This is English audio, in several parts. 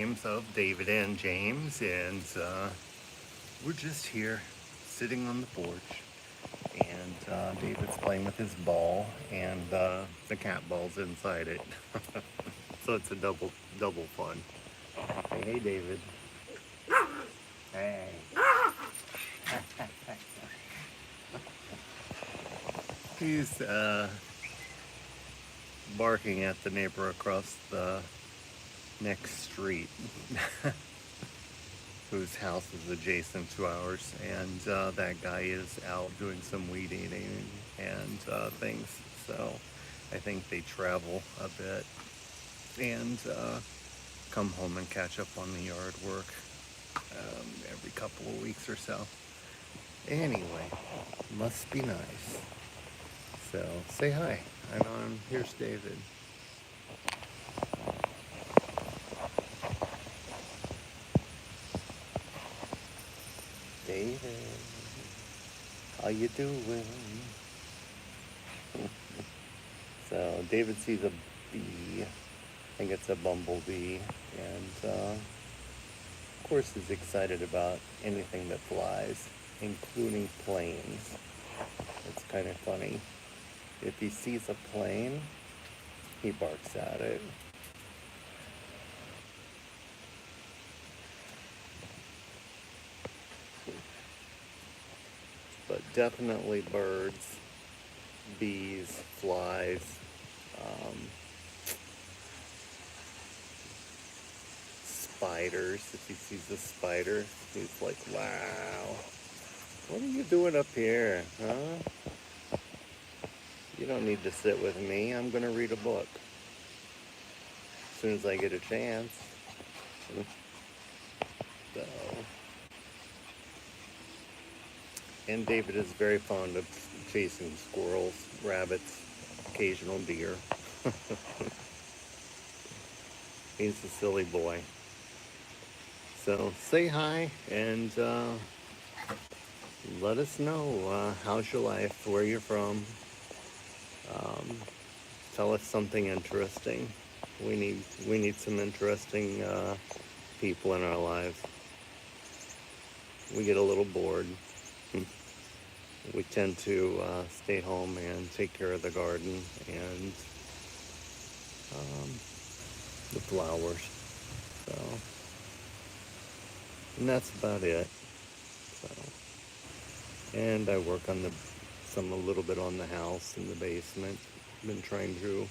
Names of David and James, and we're just here sitting on the porch. And David's playing with his ball, and the cat ball's inside it. So it's a double fun. Hey, David. Hey. He's barking at the neighbor across the next street. Whose house is adjacent to ours, and that guy is out doing some weed eating and things. So I think they travel a bit and come home and catch up on the yard work every couple of weeks or so. Anyway, must be nice. So say hi. Here's David. David, how you doing? So David sees a bee. I think it's a bumblebee, and of course he's excited about anything that flies, including planes. It's kind of funny. If he sees a plane, he barks at it. But definitely birds, bees, flies, spiders. If he sees a spider, he's like, wow, what are you doing up here, huh? You don't need to sit with me. I'm going to read a book as soon as I get a chance. So, and David is very fond of chasing squirrels, rabbits, occasional deer. He's a silly boy. So say hi and let us know how's your life, where you're from. Tell us something interesting. We need some interesting people in our lives. We get a little bored. We tend to stay home and take care of the garden and the flowers. So, and that's about it. So, and I work on a little bit on the house in the basement. Been trying to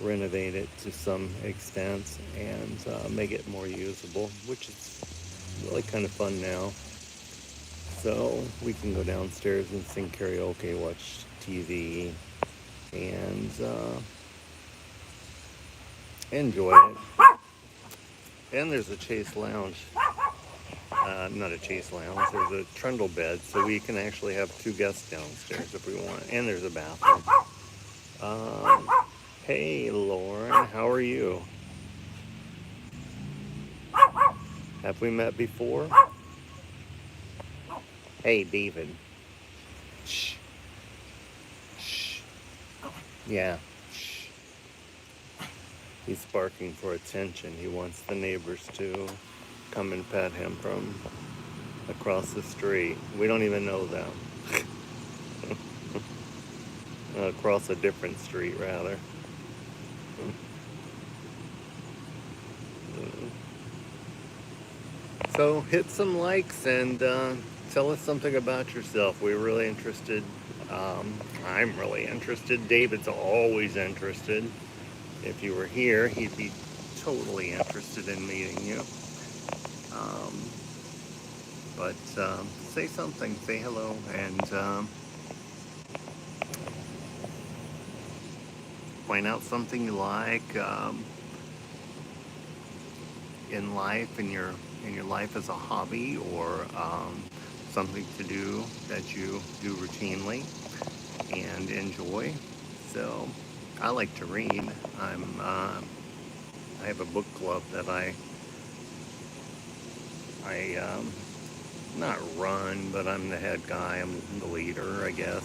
renovate it to some extent and make it more usable, which is really kind of fun now. So we can go downstairs and sing karaoke, watch TV, and enjoy it. And there's a Chase Lounge. Not a Chase Lounge, there's a trundle bed, so we can actually have 2 guests downstairs if we want. And there's a bathroom. Hey, Lauren, how are you? Have we met before? Hey, David. Shh. Shh. Yeah. Shh. He's barking for attention. He wants the neighbors to come and pet him from across the street. We don't even know them. Across a different street, rather. So hit some likes and tell us something about yourself. We're really interested. I'm really interested. David's always interested. If you were here, he'd be totally interested in meeting you. But say something, say hello, and point out something you like in life, in your life as a hobby, or something to do that you do routinely and enjoy. So I like to read. I have a book club that I not run, but I'm the head guy. I'm the leader, I guess.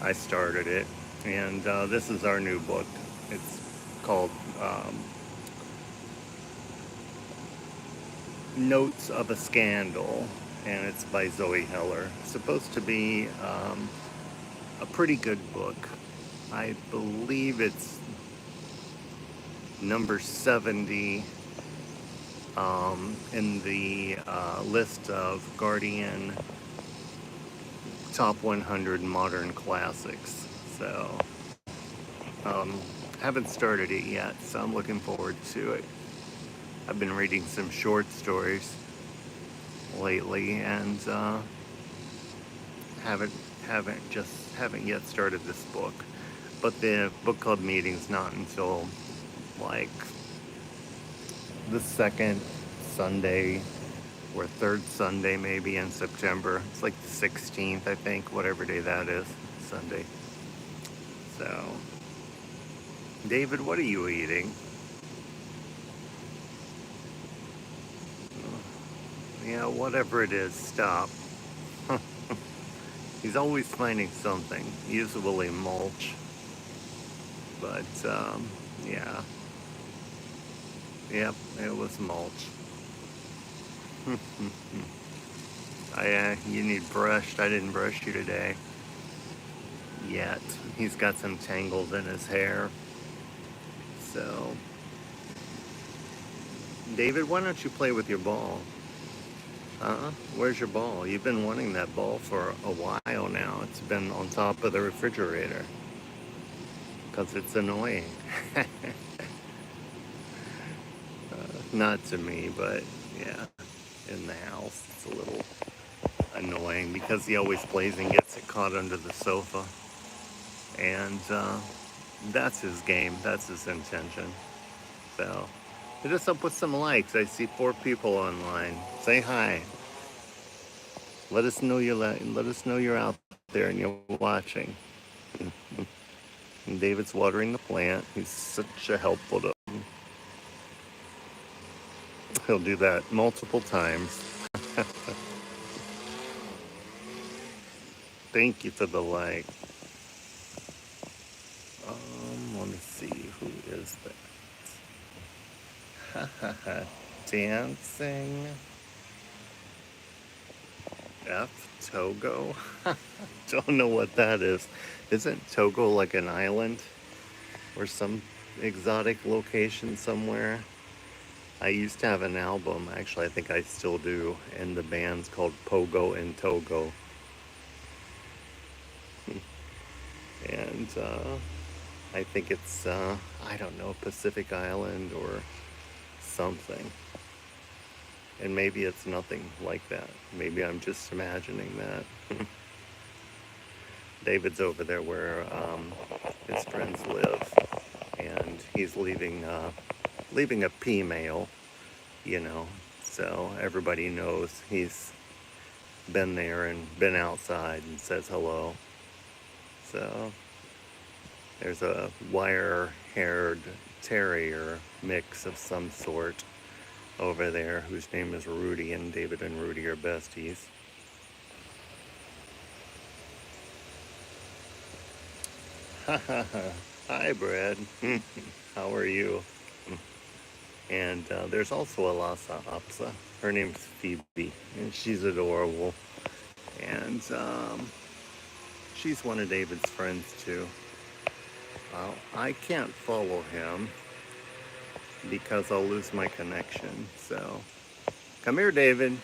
I started it, and this is our new book. It's called Notes of a Scandal, and it's by Zoe Heller. It's supposed to be a pretty good book. I believe it's number 70 in the list of Guardian Top 100 Modern Classics. So, um, haven't started it yet, so I'm looking forward to it. I've been reading some short stories lately, and haven't haven't yet started this book. But the book club meeting's not until like the second Sunday or third Sunday maybe in September. It's like the 16th, I think, whatever day that is, Sunday. So, David, what are you eating? Yeah, whatever it is, stop. He's always finding something, usually mulch. But, yeah. Yep, it was mulch. You need brushed. I didn't brush you today. Yet. He's got some tangles in his hair. So, David, why don't you play with your ball? Where's your ball? You've been wanting that ball for a while now. It's been on top of the refrigerator. Because it's annoying. Not to me, but yeah, in the house it's a little annoying because he always plays and gets it caught under the sofa. And that's his game. That's his intention. So, hit us up with some likes. I see 4 people online. Say hi. Let us know you're out there and you're watching. And David's watering the plant. He's such a helpful dog. He'll do that multiple times. Thank you for the like. Let me see, who is that? Dancing F Togo? Don't know what that is. Isn't Togo like an island or some exotic location somewhere? I used to have an album, actually I think I still do, and the band's called Pogo in Togo. And I think it's, I don't know, Pacific Island or something. And maybe it's nothing like that. Maybe I'm just imagining that. David's over there where his friends live, and he's leaving a P mail, so everybody knows he's been there and been outside and says hello. So there's a wire-haired terrier mix of some sort over there whose name is Rudy, and David and Rudy are besties. Hi, Brad. How are you? And there's also a Lhasa Apso. Her name's Phoebe, and she's adorable. And she's one of David's friends, too. Well, I can't follow him because I'll lose my connection. So, come here, David.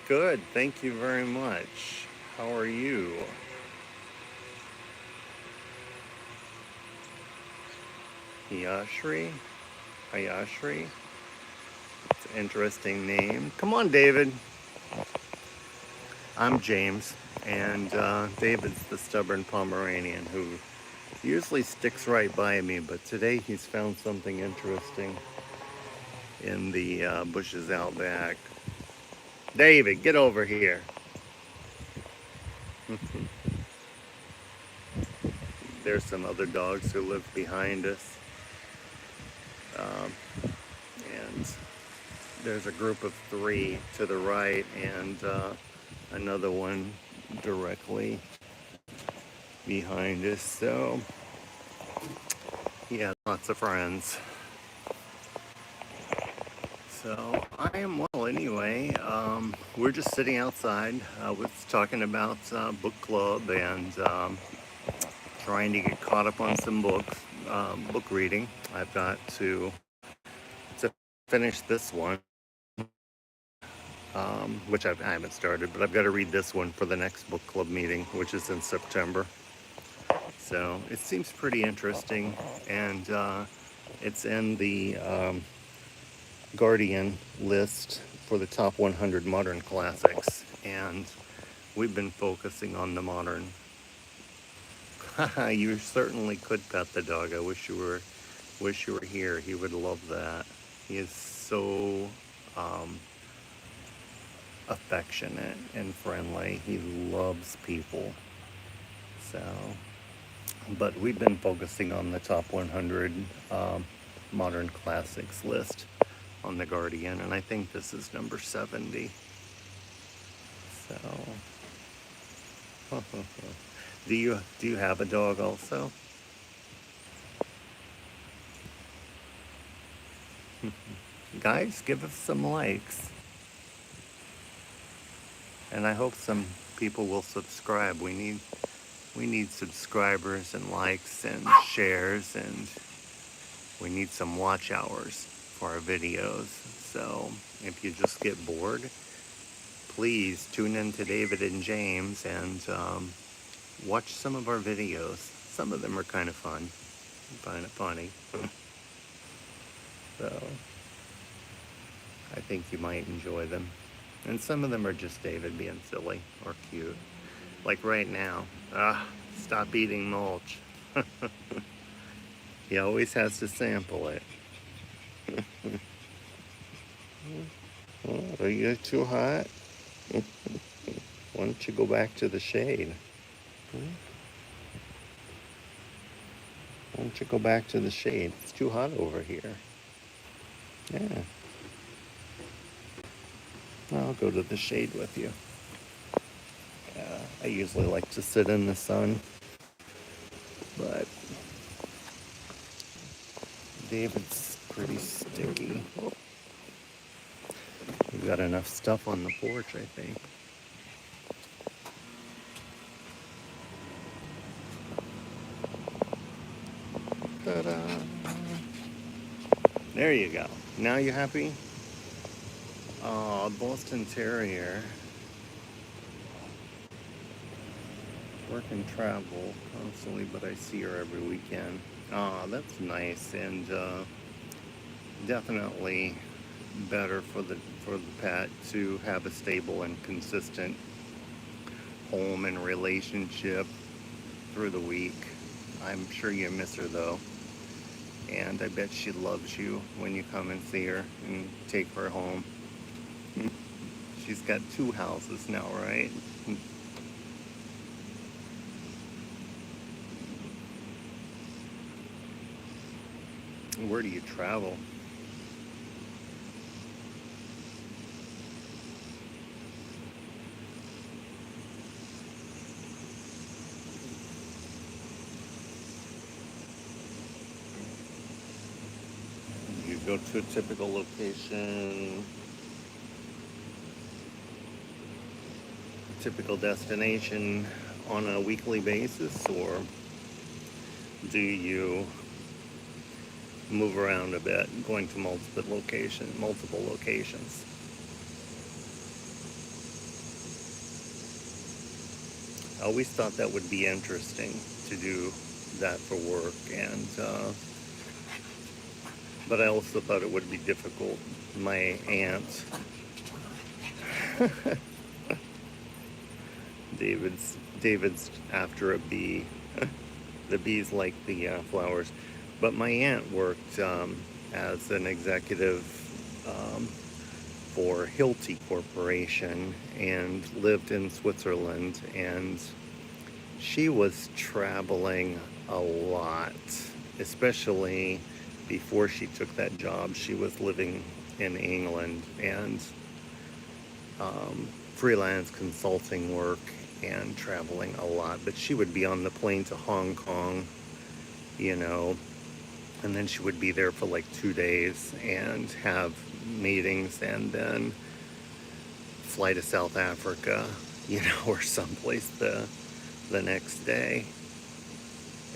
Good, thank you very much. How are you? Hayashri? Hayashri? It's an interesting name. Come on, David. I'm James, and David's the stubborn Pomeranian who usually sticks right by me, but today he's found something interesting in the bushes out back. David, get over here. There's some other dogs who live behind us. And there's a group of 3 to the right, and another one directly behind us. So He has lots of friends. So I am well anyway. We're just sitting outside. Was talking about book club and trying to get caught up on some books, book reading. I've got to finish this one, which I haven't started, but I've got to read this one for the next book club meeting, which is in September. So it seems pretty interesting, and it's in the Guardian list for the top 100 modern classics, and we've been focusing on the modern. You certainly could pet the dog. I wish you were here. He would love that. He is so um, affectionate and friendly. He loves people. So, but we've been focusing on the top 100 modern classics list on the Guardian, and I think this is number 70. So, do you have a dog also? Guys, give us some likes, and I hope some people will subscribe. We need subscribers and likes and shares, and we need some watch hours for our videos. So if you just get bored, please tune in to David and James and watch some of our videos. Some of them are kind of fun. I find it funny. So I think you might enjoy them. And some of them are just David being silly or cute. Like right now. Stop eating mulch. He always has to sample it. Oh, are you too hot? Why don't you go back to the shade? Why don't you go back to the shade? It's too hot over here. Yeah. I'll go to the shade with you. I usually like to sit in the sun, but David's pretty sticky. We've got enough stuff on the porch, I think. Ta-da! There you go. Now you happy? Oh, Boston Terrier. Work and travel constantly, but I see her every weekend. Oh, that's nice, and definitely better for the pet to have a stable and consistent home and relationship through the week. I'm sure you miss her though, and I bet she loves you when you come and see her and take her home. She's got 2 houses now, right? Where do you travel? You go to a typical location, typical destination on a weekly basis, or do you move around a bit, going to multiple locations? I always thought that would be interesting to do that for work, and but I also thought it would be difficult. My aunt, David's after a bee. The bees like the flowers, but my aunt worked as an executive for Hilti Corporation and lived in Switzerland, and she was traveling a lot, especially before she took that job. She was living in England and freelance consulting work and traveling a lot. But she would be on the plane to Hong Kong, you know, and then she would be there for like 2 days and have meetings and then fly to South Africa, you know, or someplace the next day,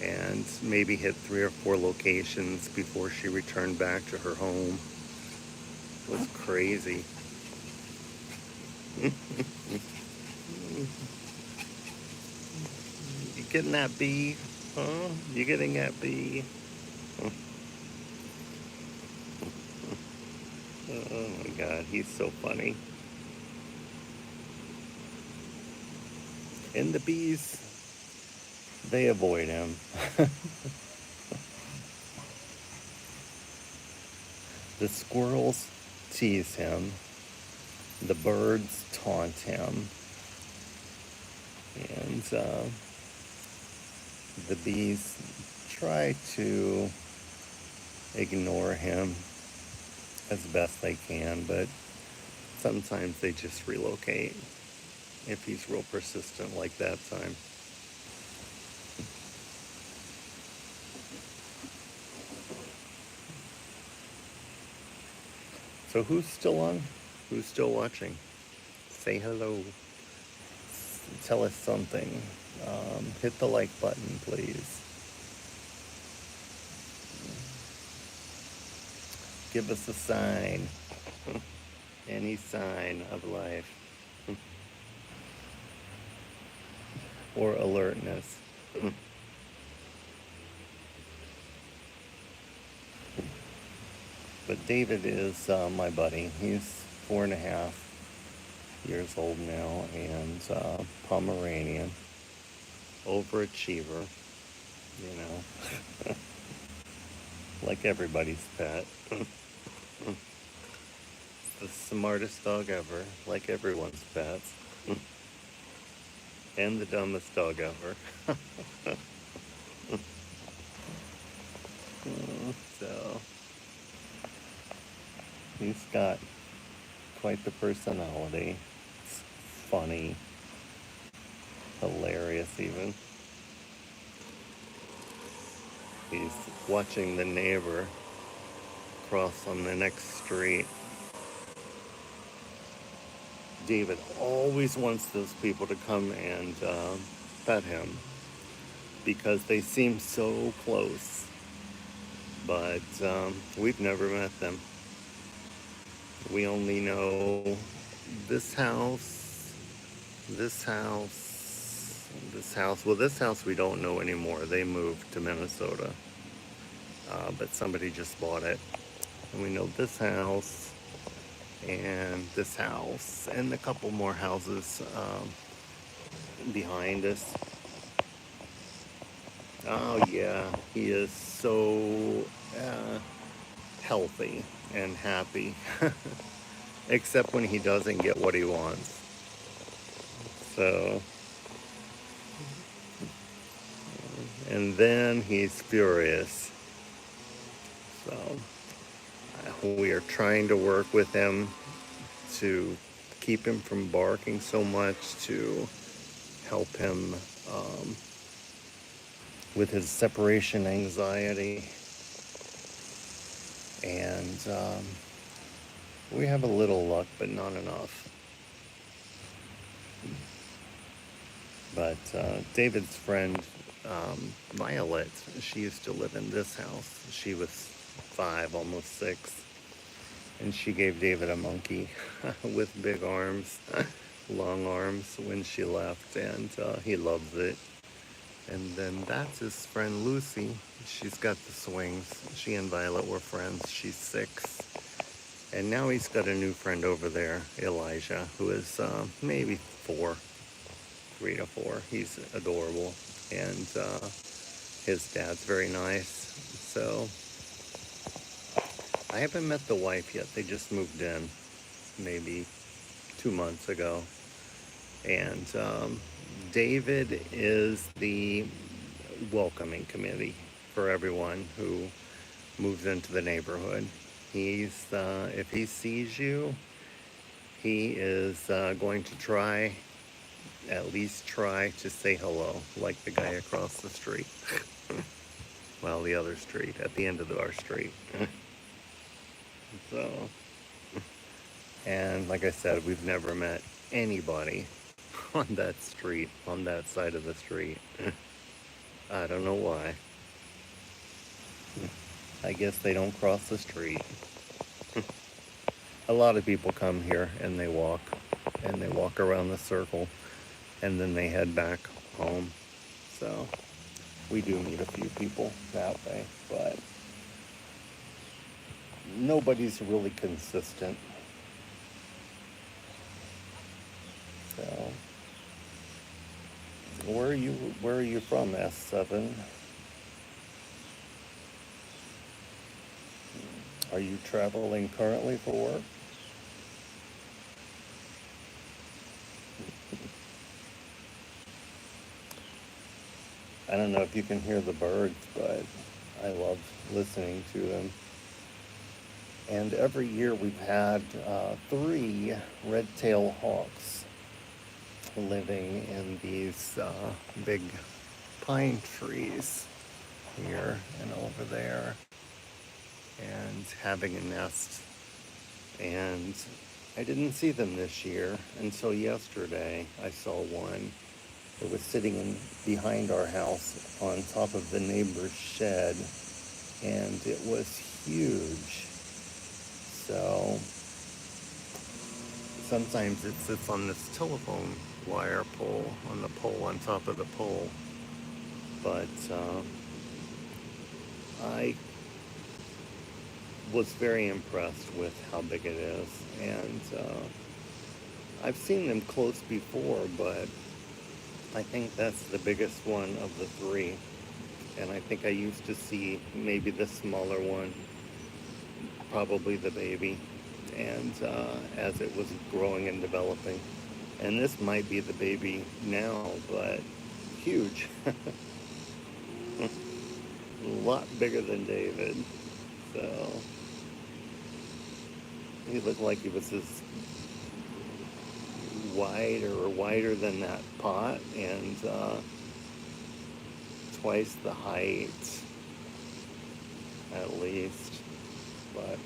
and maybe hit 3 or 4 locations before she returned back to her home. It was crazy. You getting that bee? Huh? You getting that bee? Oh my God, he's so funny. And the bees, they avoid him. The squirrels tease him. The birds taunt him. And the bees try to ignore him as best they can, but sometimes they just relocate if he's real persistent like that time. So who's still on? Who's still watching? Say hello. Tell us something. Hit the like button, please. Give us a sign. Any sign of life. Or alertness. But David is my buddy. He's 4.5 years old now, and Pomeranian, overachiever, you know, like everybody's pet. The smartest dog ever, like everyone's pets, and the dumbest dog ever. So he's got quite the personality. It's funny, hilarious even. He's watching the neighbor cross on the next street. David always wants those people to come and pet him because they seem so close, but we've never met them. We only know this house, this house, this house. Well, this house we don't know anymore. They moved to Minnesota, but somebody just bought it. And we know this house and this house and a couple more houses behind us. Oh yeah, he is so healthy and happy, except when he doesn't get what he wants. So, and then he's furious. So, we are trying to work with him to keep him from barking so much, to help him with his separation anxiety. And we have a little luck, but not enough. But David's friend, Violet, she used to live in this house. She was 5, almost 6. And she gave David a monkey with big arms, long arms when she left, and he loves it. And then that's his friend Lucy. She's got the swings. She and Violet were friends. She's 6. And now he's got a new friend over there, Elijah, who is maybe 4, 3 to 4. He's adorable. And his dad's very nice. So I haven't met the wife yet. They just moved in maybe 2 months ago. And David is the welcoming committee for everyone who moves into the neighborhood. He's, if he sees you, he is going to at least try to say hello, like the guy across the street. Well, the other street, at the end of our street. So, and like I said, we've never met anybody on that street, on that side of the street. I don't know why. I guess they don't cross the street. A lot of people come here and they walk around the circle, and then they head back home. So we do meet a few people that way, but nobody's really consistent. So where are you from, S7? Are you traveling currently for work? I don't know if you can hear the birds, but I love listening to them. And every year we've had 3 red-tailed hawks living in these big pine trees here and over there, and having a nest. And I didn't see them this year until yesterday. I saw one. It was sitting behind our house on top of the neighbor's shed, and it was huge. So sometimes it sits on this telephone wire pole, on the pole on top of the pole. But I was very impressed with how big it is. And I've seen them close before, but I think that's the biggest one of the 3. And I think I used to see maybe the smaller one, probably the baby, and as it was growing and developing. And this might be the baby now, but huge. A lot bigger than David. So he looked like he was as wide or wider than that pot, and twice the height at least. But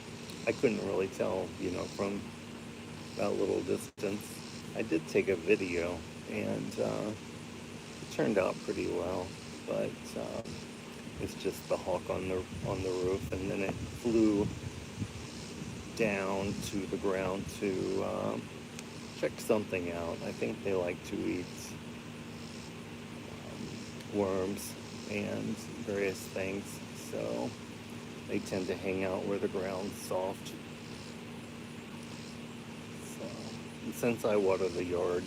I couldn't really tell, from that little distance. I did take a video, and it turned out pretty well. But it's just the hawk on the roof, and then it flew down to the ground to check something out. I think they like to eat worms and various things, so they tend to hang out where the ground's soft. So, and since I water the yard,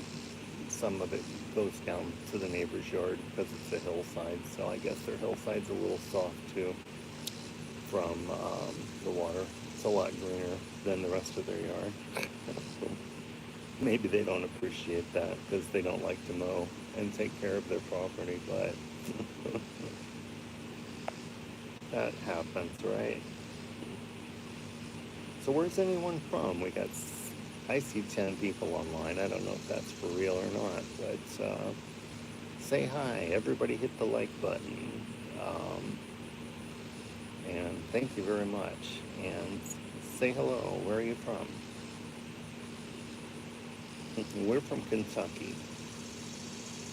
some of it goes down to the neighbor's yard because it's a hillside, so I guess their hillside's a little soft too from the water. It's a lot greener than the rest of their yard. Maybe they don't appreciate that because they don't like to mow and take care of their property, but that happens, right? So where's anyone from? I see 10 people online. I don't know if that's for real or not, but say hi. Everybody hit the like button. And thank you very much. And say hello. Where are you from? We're from Kentucky.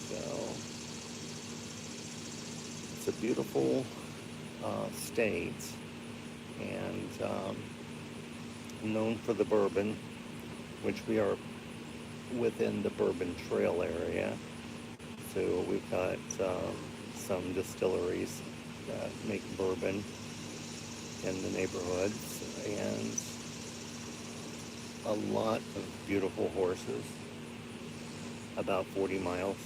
So it's a beautiful state, and known for the bourbon, which we are within the Bourbon Trail area. So we've got some distilleries that make bourbon in the neighborhoods, and a lot of beautiful horses. About 40 miles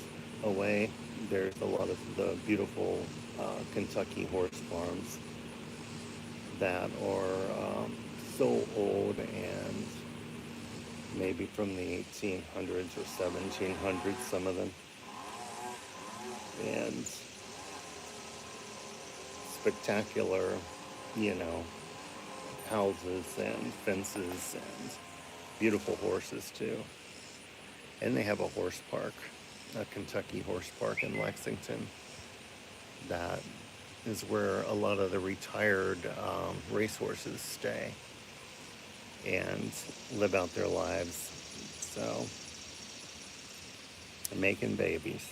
away, there's a lot of the beautiful Kentucky horse farms that are so old, and maybe from the 1800s or 1700s, some of them. And spectacular, houses and fences and beautiful horses too. And they have a horse park, a Kentucky horse park in Lexington that is where a lot of the retired racehorses stay and live out their lives. So, making babies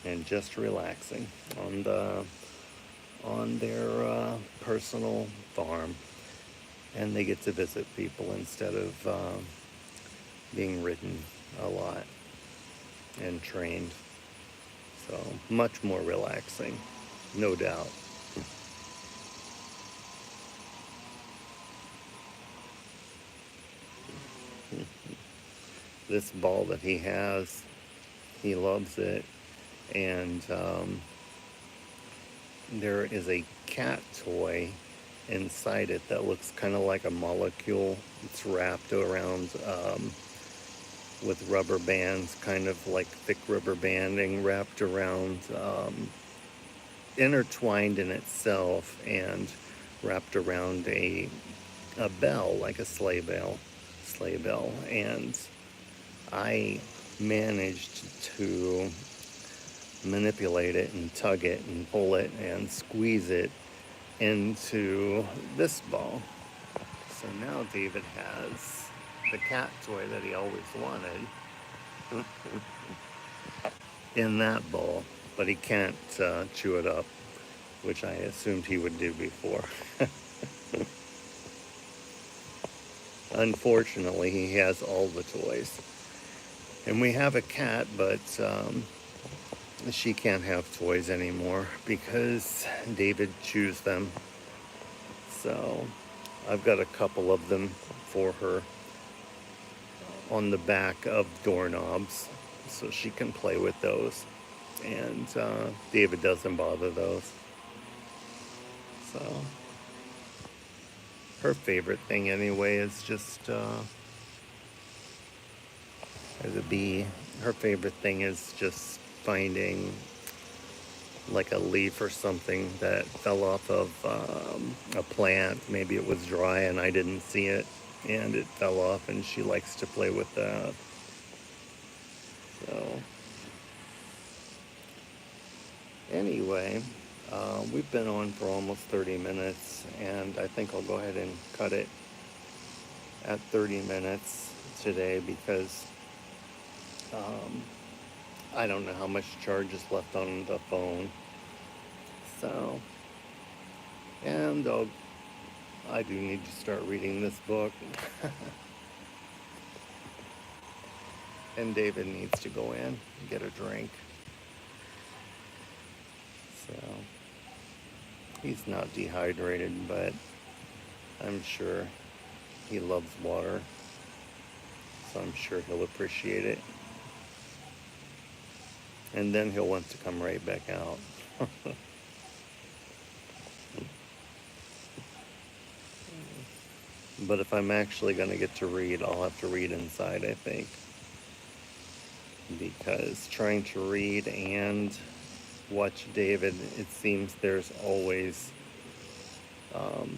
and just relaxing on their personal farm, and they get to visit people instead of being ridden a lot and trained. So much more relaxing, no doubt. This ball that he has, he loves it, and there is a cat toy inside it that looks kind of like a molecule. It's wrapped around with rubber bands, kind of like thick rubber banding wrapped around, intertwined in itself and wrapped around a bell, like a sleigh bell. And I managed to manipulate it and tug it and pull it and squeeze it into this ball. So now David has the cat toy that he always wanted in that bowl, but he can't chew it up, which I assumed he would do before. Unfortunately, he has all the toys. And we have a cat, but she can't have toys anymore because David chews them. So I've got a couple of them for her on the back of doorknobs so she can play with those. And David doesn't bother those. So her favorite thing anyway is just her favorite thing is just finding like a leaf or something that fell off of a plant. Maybe it was dry and I didn't see it and it fell off, and she likes to play with that. So anyway, we've been on for almost 30 minutes, and I think I'll go ahead and cut it at 30 minutes today because I don't know how much charge is left on the phone. So, and I do need to start reading this book. And David needs to go in and get a drink. So, he's not dehydrated, but I'm sure he loves water. So I'm sure he'll appreciate it. And then he'll want to come right back out. But if I'm actually going to get to read, I'll have to read inside, I think. Because trying to read and watch David, it seems there's always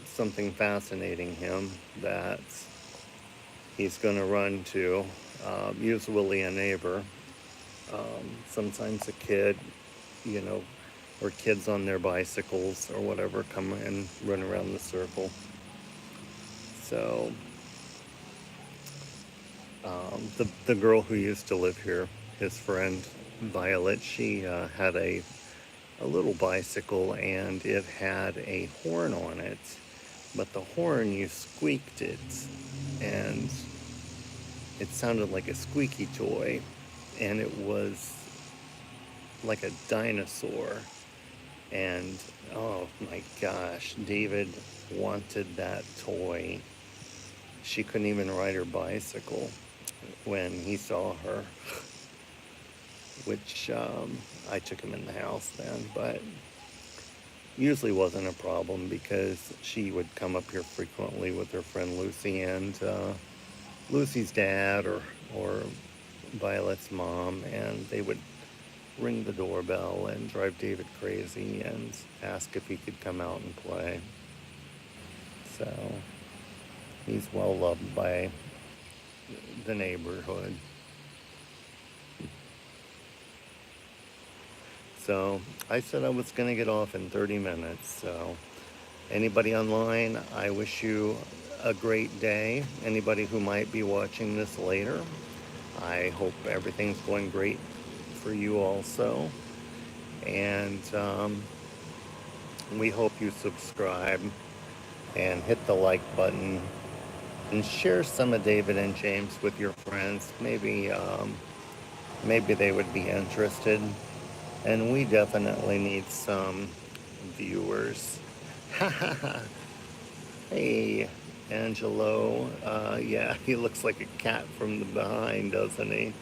something fascinating him that he's going to run to. Usually a neighbor. Sometimes a kid, or kids on their bicycles or whatever come and run around the circle. So the girl who used to live here, his friend Violet, she had a little bicycle, and it had a horn on it, but the horn, you squeaked it and it sounded like a squeaky toy, and it was like a dinosaur. And oh my gosh, David wanted that toy. She couldn't even ride her bicycle when he saw her, which I took him in the house then, but usually wasn't a problem because she would come up here frequently with her friend Lucy and Lucy's dad or Violet's mom, and they would ring the doorbell and drive David crazy and ask if he could come out and play. So he's well loved by the neighborhood. So I said I was going to get off in 30 minutes. So anybody online, I wish you a great day. Anybody who might be watching this later, I hope everything's going great for you also. And we hope you subscribe and hit the like button and share some of David and James with your friends. Maybe they would be interested. And we definitely need some viewers. Hey, Angelo. Yeah, he looks like a cat from the behind, doesn't he?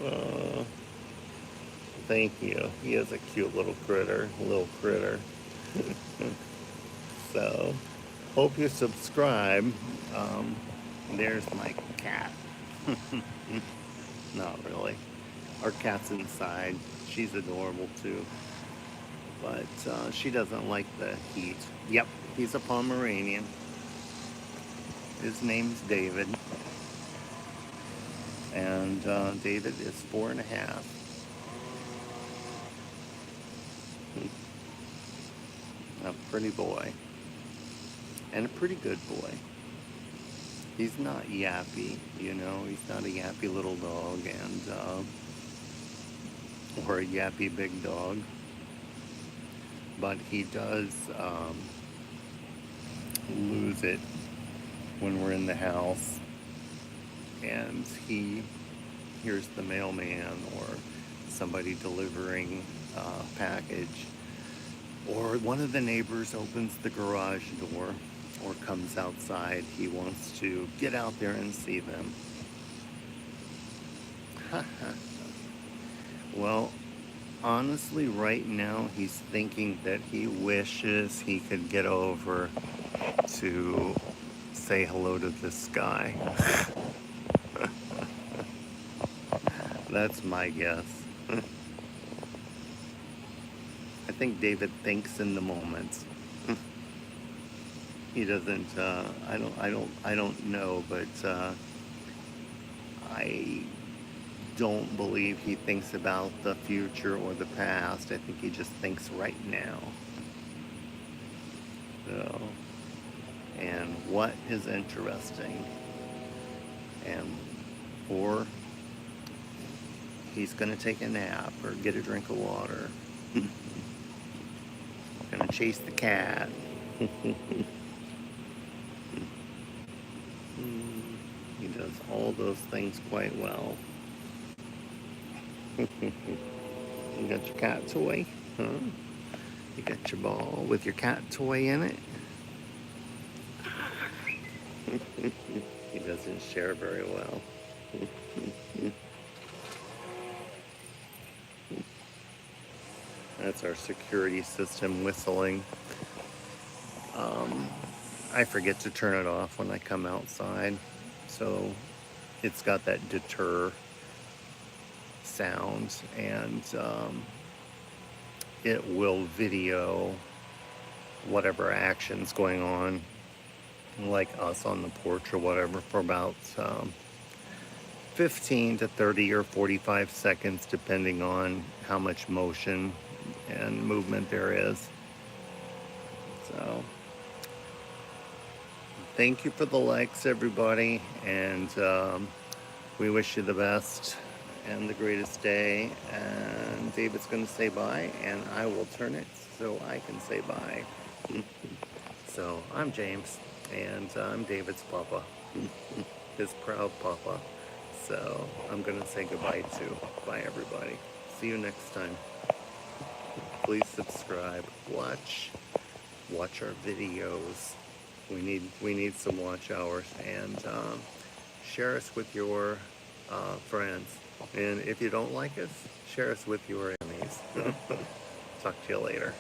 uh, thank you. He is a cute little critter. So, hope you subscribe. There's my cat. Not really. Our cat's inside. She's adorable too. But she doesn't like the heat. Yep, he's a Pomeranian. His name's David. And David is 4.5. A pretty boy. And a pretty good boy. He's not yappy, you know. He's not a yappy little dog or a yappy big dog. But he does lose it when we're in the house and he hears the mailman or somebody delivering a package, or one of the neighbors opens the garage door or comes outside. He wants to get out there and see them. Well, honestly, right now he's thinking that he wishes he could get over to say hello to this guy. That's my guess. I think David thinks in the moment. He doesn't. I don't know, but I don't believe he thinks about the future or the past. I think he just thinks right now. So, and what is interesting, or he's gonna take a nap or get a drink of water. Gonna chase the cat. He does all those things quite well. You got your cat toy, huh? You got your ball with your cat toy in it. He doesn't share very well. That's our security system whistling. I forget to turn it off when I come outside, so it's got that deter sound, and it will video whatever action's going on, like us on the porch or whatever, for about 15 to 30 or 45 seconds, depending on how much motion and movement there is. So thank you for the likes, everybody, and we wish you the best and the greatest day. And David's going to say bye, and I will turn it so I can say bye. So I'm James, and I'm David's papa, his proud papa. So I'm going to say goodbye too. Bye, everybody. See you next time. Please subscribe. Watch our videos. We need some watch hours, and share us with your friends. And if you don't like us, share us with your enemies. Talk to you later.